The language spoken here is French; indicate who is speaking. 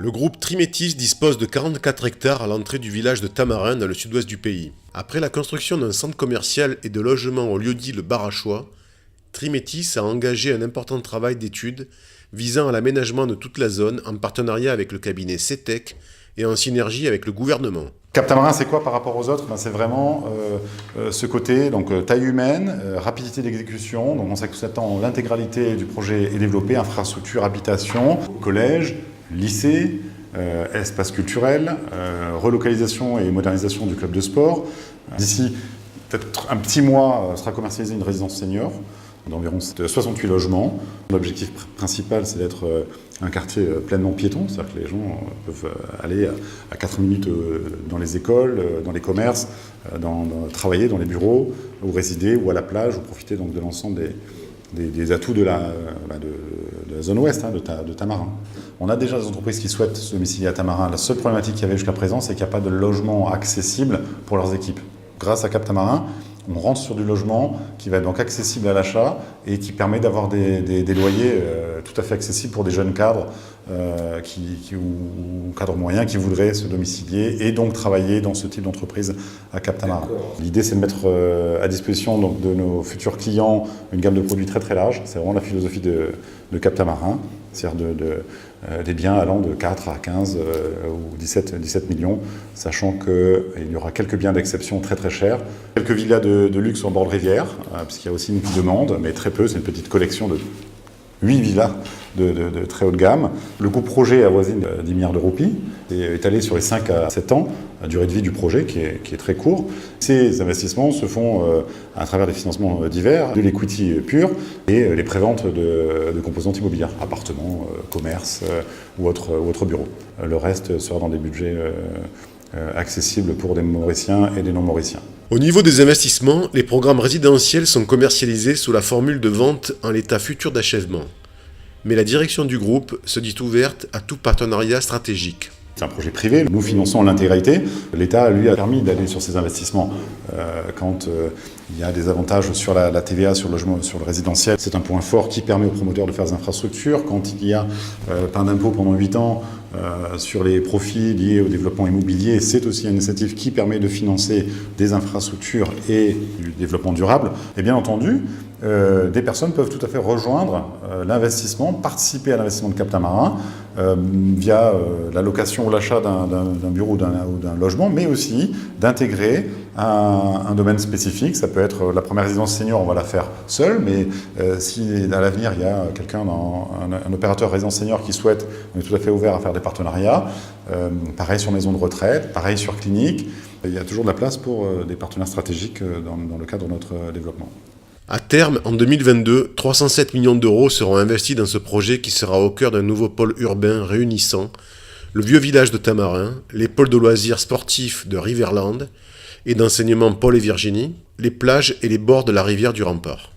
Speaker 1: Le groupe Trimétis dispose de 44 hectares à l'entrée du village de Tamarin dans le sud-ouest du pays. Après la construction d'un centre commercial et de logements au lieu-dit le Barachois, Trimétis a engagé un important travail d'étude visant à l'aménagement de toute la zone en partenariat avec le cabinet CETEC et en synergie avec le gouvernement.
Speaker 2: Cap Tamarin, c'est quoi par rapport aux autres? C'est vraiment ce côté, donc taille humaine, rapidité d'exécution. Donc on s'attend l'intégralité du projet est développée, infrastructure, habitation, collège, lycée, espace culturel, relocalisation et modernisation du club de sport. D'ici peut-être un petit mois sera commercialisée une résidence senior d'environ 68 logements. L'objectif principal, c'est d'être un quartier pleinement piéton, c'est-à-dire que les gens peuvent aller à 4 minutes dans les écoles, dans les commerces, travailler dans les bureaux, ou résider, ou à la plage, ou profiter donc de l'ensemble des atouts de la zone ouest, de Tamarin. On a déjà des entreprises qui souhaitent se domicilier à Tamarin. La seule problématique qu'il y avait jusqu'à présent, c'est qu'il n'y a pas de logement accessible pour leurs équipes. Grâce à Cap Tamarin, on rentre sur du logement qui va être donc accessible à l'achat et qui permet d'avoir des loyers tout à fait accessibles pour des jeunes cadres ou cadres moyens qui voudraient se domicilier et donc travailler dans ce type d'entreprise à Cap Tamarin. L'idée, c'est de mettre à disposition donc, de nos futurs clients une gamme de produits très très large. C'est vraiment la philosophie de Cap Tamarin, c'est-à-dire des biens allant de 4 à 15 ou 17 millions, sachant qu'il y aura quelques biens d'exception très très chers, quelques villas de luxe au bord de rivière, puisqu'il y a aussi une demande, mais très peu, c'est une petite collection de 8 villas de très haut de gamme. Le coût projet avoisine 10 milliards de roupies et est étalé sur les 5 à 7 ans, la durée de vie du projet qui est très court. Ces investissements se font à travers des financements divers, de l'equity pur et les préventes de composantes immobilières, appartements, commerces ou autres bureaux. Le reste sera dans des budgets accessibles pour des Mauriciens et des non-Mauriciens.
Speaker 1: Au niveau des investissements, les programmes résidentiels sont commercialisés sous la formule de vente en l'état futur d'achèvement. Mais la direction du groupe se dit ouverte à tout partenariat stratégique.
Speaker 2: C'est un projet privé, nous finançons l'intégralité. L'État, lui, a permis d'aller sur ces investissements quand il y a des avantages sur la TVA, sur le logement, sur le résidentiel. C'est un point fort qui permet aux promoteurs de faire des infrastructures. Quand il y a pas d'impôt pendant 8 ans sur les profits liés au développement immobilier, c'est aussi une initiative qui permet de financer des infrastructures et du développement durable. Et bien entendu, des personnes peuvent tout à fait rejoindre l'investissement, participer à l'investissement de Cap Tamarin via la location ou l'achat d'un bureau ou d'un logement, mais aussi d'intégrer un domaine spécifique. Ça peut être la première résidence senior, on va la faire seul, mais si à l'avenir il y a quelqu'un, un opérateur résidence senior qui souhaite, on est tout à fait ouvert à faire des partenariats. Pareil sur maison de retraite, pareil sur clinique. Il y a toujours de la place pour des partenaires stratégiques dans le cadre de notre développement.
Speaker 1: À terme, en 2022, 307 millions d'euros seront investis dans ce projet qui sera au cœur d'un nouveau pôle urbain réunissant le vieux village de Tamarin, les pôles de loisirs sportifs de Riverland et d'enseignement Paul et Virginie, les plages et les bords de la rivière du Rempart.